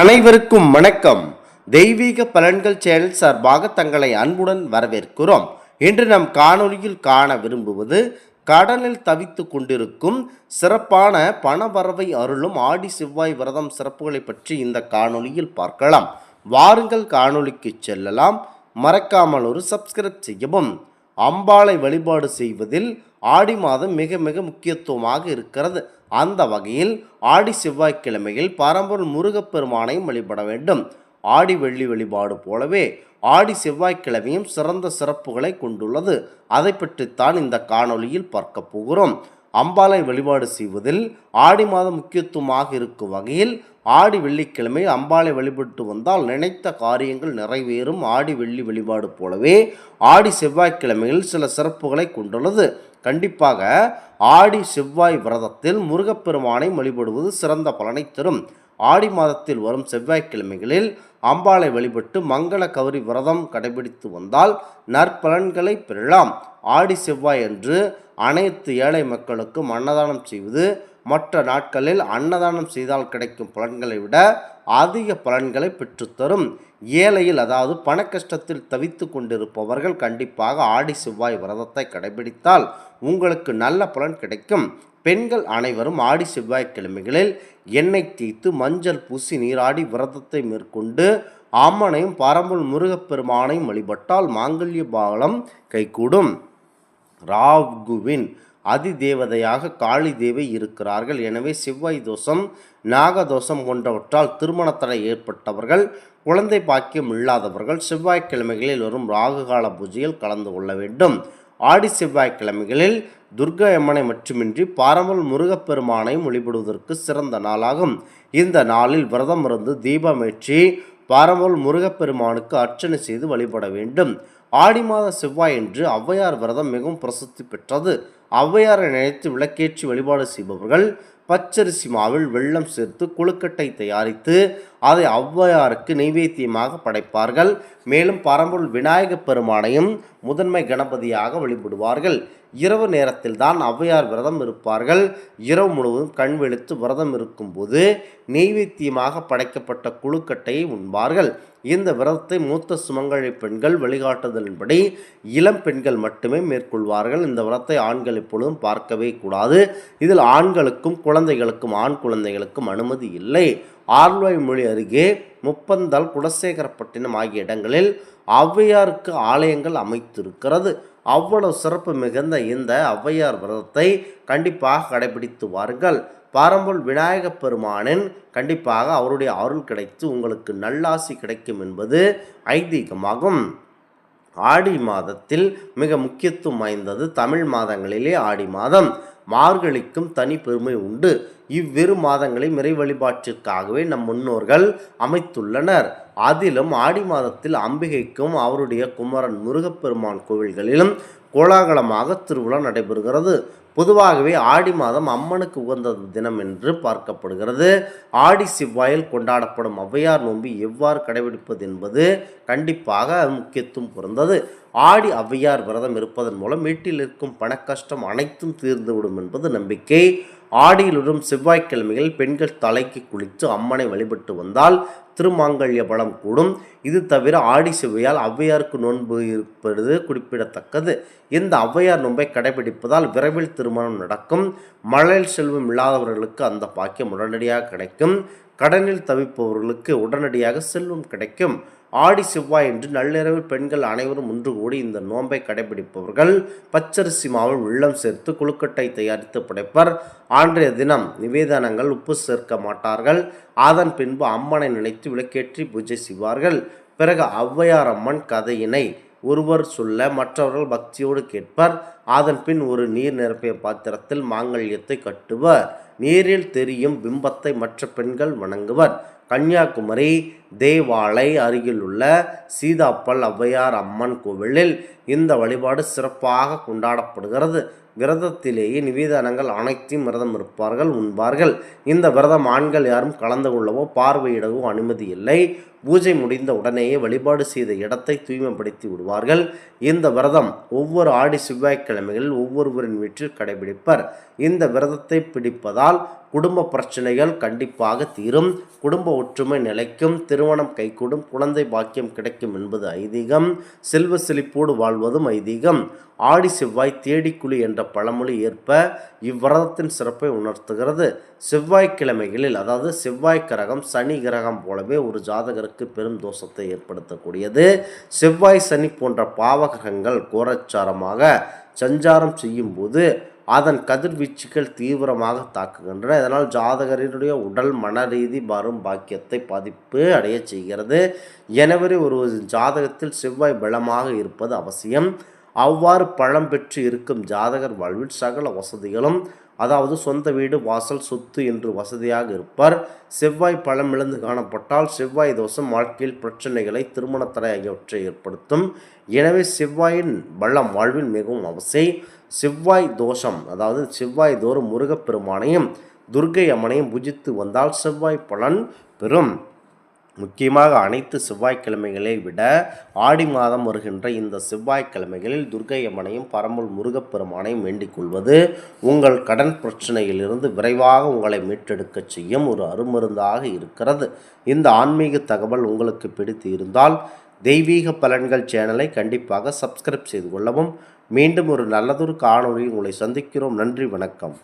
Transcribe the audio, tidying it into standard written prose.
அனைவருக்கும் வணக்கம். தெய்வீக பலன்கள் சேனல் சார்பாக தங்களை அன்புடன் வரவேற்கிறோம். இன்று நம் காணொளியில் காண விரும்புவது கடனில் தவித்து கொண்டிருக்கும் சிறப்பான பணவரவை அருளும் ஆடி செவ்வாய் விரதம் சிறப்புகளை பற்றி இந்த காணொளியில் பார்க்கலாம். வாருங்கள் காணொளிக்கு செல்லலாம். மறக்காமல் ஒரு சப்ஸ்கிரைப் செய்யவும். அம்பாளை வழிபாடு செய்வதில் ஆடி மாதம் மிக மிக முக்கியத்துவமாக இருக்கிறது. அந்த வகையில் ஆடி செவ்வாய்க்கிழமையில் பரம்பொருள் முருகப்பெருமானையும் வழிபட வேண்டும். ஆடி வெள்ளி வழிபாடு போலவே ஆடி செவ்வாய்க்கிழமையும் சிறந்த சிறப்புகளை கொண்டுள்ளது. அதை பற்றித்தான் இந்த காணொளியில் பார்க்க போகிறோம். அம்பாளை வழிபாடு செய்வதில் ஆடி மாதம் முக்கியத்துவமாக இருக்கும் வகையில் ஆடி வெள்ளிக்கிழமை அம்பாளை வழிபட்டு வந்தால் நினைத்த காரியங்கள் நிறைவேறும். ஆடி வெள்ளி வழிபாடு போலவே ஆடி செவ்வாய்க்கிழமையில் சில சிறப்புகளை கொண்டுள்ளது. கண்டிப்பாக ஆடி செவ்வாய் விரதத்தில் முருகப்பெருமானை வழிபடுவது சிறந்த பலனை தரும். ஆடி மாதத்தில் வரும் செவ்வாய்க்கிழமைகளில் அம்பாளை வழிபட்டு மங்கள கௌரி விரதம் கடைபிடித்து வந்தால் நற்பலன்களை பெறலாம். ஆடி செவ்வாய் அன்று அனைத்து ஏழை மக்களுக்கும் அன்னதானம் செய்வது மற்ற நாட்களில் அன்னதானம் செய்தால் கிடைக்கும் பலன்களை விட அதிக பலன்களை பெற்றுத்தரும். ஏழையில் அதாவது பண கஷ்டத்தில் தவித்து கொண்டிருப்பவர்கள் கண்டிப்பாக ஆடி செவ்வாய் விரதத்தை கடைபிடித்தால் உங்களுக்கு நல்ல பலன் கிடைக்கும். பெண்கள் அனைவரும் ஆடி செவ்வாய்க்கிழமைகளில் எண்ணெய் தேய்த்து மஞ்சள் பூசி நீராடி விரதத்தை மேற்கொண்டு அம்மனையும் பரம்பொருள் முருகப்பெருமானையும் வழிபட்டால் மாங்கல்ய பாலம் கைகூடும். ராகுவின் அதிதேவதையாக காளி தேவி இருக்கிறார்கள். எனவே செவ்வாய் தோஷம் நாகதோஷம் போன்றவற்றால் திருமண தடை ஏற்பட்டவர்கள், குழந்தை பாக்கியம் இல்லாதவர்கள் செவ்வாய்க்கிழமைகளில் வரும் ராகுகால பூஜையில் கலந்து கொள்ள வேண்டும். ஆடி செவ்வாய்க்கிழமைகளில் துர்கா அம்மனை மட்டுமின்றி பரம்பொருள் முருகப்பெருமானையும் வழிபடுவதற்கு சிறந்த நாளாகும். இந்த நாளில் விரதம் இருந்து தீபமேற்றி பரம்பொருள் முருகப்பெருமானுக்கு அர்ச்சனை செய்து வழிபட வேண்டும். ஆடி மாத செவ்வாய் என்று ஔவையார் விரதம் மிகவும் பிரசித்தி பெற்றது. ஔவையாரை நினைத்து விளக்கேற்றி வழிபாடு செய்பவர்கள் பச்சரிசி மாவில் வெல்லம் சேர்த்து கொழுக்கட்டை தயாரித்து அதை ஔவையாருக்கு நைவேத்தியமாக படைப்பார்கள். மேலும் பரம்பொருள் விநாயகப் பெருமானையும் முதன்மை கணபதியாக வழிபடுவார்கள். இரவு நேரத்தில் தான் ஔவையார் விரதம் இருப்பார்கள். இரவு முழுவதும் கண் வெளுத்து விரதம் இருக்கும்போது நெய்வேத்தியமாக படைக்கப்பட்ட கொழுக்கட்டையை உண்பார்கள். இந்த விரதத்தை மூத்த சுமங்கலி பெண்கள் வழிகாட்டுதலின்படி இளம் பெண்கள் மட்டுமே மேற்கொள்வார்கள். இந்த விரதத்தை ஆண்கள் எப்பொழுதும் பார்க்கவே கூடாது. இதில் ஆண்களுக்கும் குழந்தைகளுக்கும் ஆண் குழந்தைகளுக்கும் அனுமதி இல்லை. ஆழ்வாய்மொழி அருகே முப்பந்தல் குடசேகரப்பட்டினம் ஆகிய இடங்களில் ஔவையாருக்கு ஆலயங்கள் அமைத்திருக்கிறது. அவ்வளவு சிறப்பு மிகுந்த இந்த ஔவையார் விரதத்தை கண்டிப்பாக கடைபிடித்து வாருங்கள். பரம்பொருள் விநாயகப் பெருமானின் கண்டிப்பாக அவருடைய அருள் கிடைத்து உங்களுக்கு நல்லாசி கிடைக்கும் என்பது ஐதீகமாகும். ஆடி மாதத்தில் மிக முக்கியத்துவம் வாய்ந்தது தமிழ் மாதங்களிலே ஆடி மாதம். மார்கழிக்கும் தனி பெருமை உண்டு. இவ்விரு மாதங்களை இறை வழிபாட்டிற்காகவே நம் முன்னோர்கள் அமைத்துள்ளனர். அதிலும் ஆடி மாதத்தில் அம்பிகைக்கும் அவருடைய குமரன் முருகப்பெருமான் கோவில்களிலும் கோலாகலமாக திருவிழா நடைபெறுகிறது. பொதுவாகவே ஆடி மாதம் அம்மனுக்கு உகந்த தினம் என்று பார்க்கப்படுகிறது. ஆடி செவ்வாயில் கொண்டாடப்படும் ஔவையார் நோன்பு எவ்வாறு கடைபிடிப்பது என்பது கண்டிப்பாக முக்கியத்துவம் பொருந்தது. ஆடி ஔவையார் விரதம் இருப்பதன் மூலம் வீட்டில் இருக்கும் பணக்கஷ்டம் அனைத்தும் தீர்ந்துவிடும் என்பது நம்பிக்கை. ஆடியில் வரும் செவ்வாய்க்கிழமைகள் பெண்கள் தலைக்கு குளித்து அம்மனை வழிபட்டு வந்தால் திருமாங்கல்ய பலம் கூடும். இது தவிர ஆடி செவ்வாயால் ஔவையாருக்கு நோன்பு இருப்பது குறிப்பிடத்தக்கது. இந்த ஔவையார் நோன்பை கடைபிடிப்பதால் விரைவில் திருமணம் நடக்கும். மழையில் செல்வம் இல்லாதவர்களுக்கு அந்த பாக்கியம் உடனடியாக கிடைக்கும். கடனில் தவிப்பவர்களுக்கு உடனடியாக செல்வம் கிடைக்கும். ஆடி செவ்வாய் என்று நள்ளிரவில் பெண்கள் அனைவரும் ஒன்று கூடி இந்த நோன்பை கடைபிடிப்பவர்கள் பச்சரிசி மாவில் வெல்லம் சேர்த்து கொழுக்கட்டை தயாரித்து படைப்பர். அன்றைய தினம் நிவேதனங்கள் உப்பு சேர்க்க மாட்டார்கள். அதன் பின்பு அம்மனை நினைத்து விளக்கேற்றி பூஜை செய்வார்கள். பிறகு ஔவையார் அம்மன் கதையினை ஒருவர் சொல்ல மற்றவர்கள் பக்தியோடு கேட்பர். அதன் பின் ஒரு நீர் நிரப்பிய பாத்திரத்தில் மாங்கல்யத்தை கட்டுவர். நீரில் தெரியும் பிம்பத்தை மற்ற பெண்கள் வணங்குவர். கன்னியாகுமரி தேவாலை அருகிலுள்ள சீதாப்பல் ஔவையார் அம்மன் கோவிலில் இந்த வழிபாடு சிறப்பாக கொண்டாடப்படுகிறது. விரதத்திலேயே நிவேதனங்கள் அனைத்தையும் விரதம் இருப்பார்கள், உண்பார்கள். இந்த விரதம் ஆண்கள் யாரும் கலந்து கொள்ளவோ பார்வையிடவோ அனுமதி இல்லை. பூஜை முடிந்த உடனேயே வழிபாடு செய்த இடத்தை தூய்மைப்படுத்தி விடுவார்கள். இந்த விரதம் ஒவ்வொரு ஆடி செவ்வாய்க்கிழமைகளில் ஒவ்வொருவரின் வீட்டில் கடைபிடிப்பர். இந்த விரதத்தை பிடிப்பதால் குடும்ப பிரச்சனைகள் கண்டிப்பாக தீரும், குடும்ப ஒற்றுமை நிலைக்கும், திருமணம் கைகூடும், குழந்தை பாக்கியம் கிடைக்கும் என்பது ஐதீகம். செல்வ செழிப்போடு வாழ்வதும் ஐதீகம். ஆடி செவ்வாய் தேடிக்குழி என்ற பழமொழி ஏற்ப இவ்விரதத்தின் சிறப்பை உணர்த்துகிறது. செவ்வாய்க்கிழமைகளில், அதாவது செவ்வாய் கிரகம் சனி கிரகம் போலவே ஒரு ஜாதகருக்கு பெரும் தோஷத்தை ஏற்படுத்தக்கூடியது. செவ்வாய் சனி போன்ற பாவகிரகங்கள் கோரச்சாரமாக சஞ்சாரம் செய்யும் போது அதன் கதிர்வீச்சுகள் தீவிரமாக தாக்குகின்றன. இதனால் ஜாதகரினுடைய உடல் மன ரீதி வரும் பாக்கியத்தை பாதிப்பு அடைய செய்கிறது. எனவே ஒரு ஜாதகத்தில் செவ்வாய் பலமாக இருப்பது அவசியம். அவ்வாறு பலம் பெற்று இருக்கும் ஜாதகர் வாழ்வில் சகல வசதிகளும், அதாவது சொந்த வீடு, வாசல், சொத்து என்று வசதியாக இருப்பார். செவ்வாய் பலம் இழந்து காணப்பட்டால் செவ்வாய் தோஷம் வாழ்க்கையில் பிரச்சனைகளை, திருமண தடை ஆகியவற்றை ஏற்படுத்தும். எனவே செவ்வாயின் பலம் வாழ்வில் மிகவும் அவசியம். செவ்வாய் தோஷம், அதாவது செவ்வாய் தோறும் முருகப்பெருமானையும் துர்க்கை அம்மனையும் பூஜித்து வந்தால் செவ்வாய் பலன் பெறும். முக்கியமாக அனைத்து செவ்வாய்க்கிழமைகளை விட ஆடி மாதம் வருகின்ற இந்த செவ்வாய்க்கிழமைகளில் துர்க்கை அம்மனையும் பரம்பொருள் முருகப்பெருமானையும் வேண்டிக் கொள்வது உங்கள் கடன் பிரச்சனையிலிருந்து விரைவாக உங்களை மீட்டெடுக்க செய்யும் ஒரு அருமருந்தாக இருக்கிறது. இந்த ஆன்மீக தகவல் உங்களுக்கு பிடித்து இருந்தால் தெய்வீக பலன்கள் சேனலை கண்டிப்பாக சப்ஸ்கிரைப் செய்து கொள்ளவும். மீண்டும் ஒரு நல்லதொரு காணொளியில் உங்களை சந்திக்கிறோம். நன்றி, வணக்கம்.